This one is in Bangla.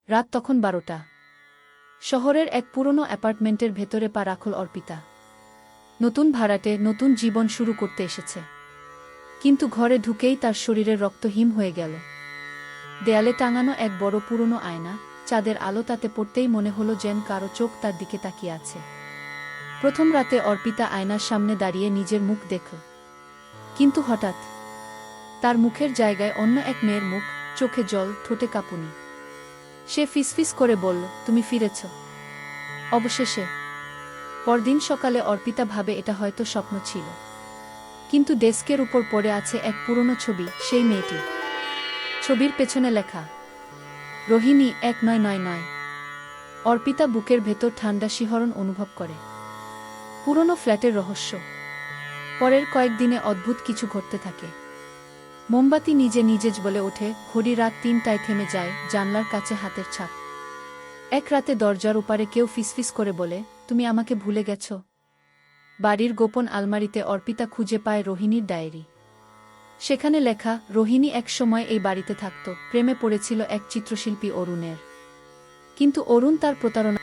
রাত তখন 12টা। শহরের এক পুরনো অ্যাপার্টমেন্টের ভেতরে পা রাখল অর্পিতা। নতুন ভাড়াটে, নতুন জীবন শুরু করতে এসেছে। কিন্তু ঘরে ঢুকেই তার শরীরের রক্ত হিম হয়ে গেল। দেয়ালে টাঙানো এক বড় পুরনো আয়না, চাঁদের আলো তাতে পড়তেই মনে হলো যেন কারো চোখ তার দিকে তাকিয়ে আছে। প্রথম রাতে অর্পিতা আয়নার সামনে দাঁড়িয়ে নিজের মুখ দেখল। কিন্তু হঠাৎ তার মুখের জায়গায় অন্য এক মেয়ের মুখ, চোখে জল, ঠোঁটে কাঁপুনি। সে ফিসফিস করে বলল, তুমি ফিরেছ অবশেষে। পরদিন সকালে অর্পিতা ভাবে এটা হয়তো স্বপ্ন ছিল। কিন্তু ডেস্কের উপর পড়ে আছে এক পুরনো ছবি, সেই মেয়েটি। ছবির পেছনে লেখা, রোহিণী 1999। অর্পিতা বুকের ভেতর ঠান্ডা শিহরণ অনুভব করে। পুরনো ফ্ল্যাটের রহস্য। পরের কয়েকদিনে অদ্ভুত কিছু ঘটতে থাকে। মোমবাতি নিজে নিজে জ্বলে ওঠে, ঘড়ি রাত 3টায় থেমে যায়, জানলার কাছে হাতের ছাপ। এক রাতে দরজার ওপারে কেউ ফিসফিস করে বলে, তুমি আমাকে ভুলে গেছ। বাড়ির গোপন আলমারিতে অর্পিতা খুঁজে পায় রোহিণীর ডায়েরি। সেখানে লেখা, রোহিণী এক সময় এই বাড়িতে থাকত, প্রেমে পড়েছিল এক চিত্রশিল্পী অরুণের। কিন্তু অরুণ তার প্রতারণা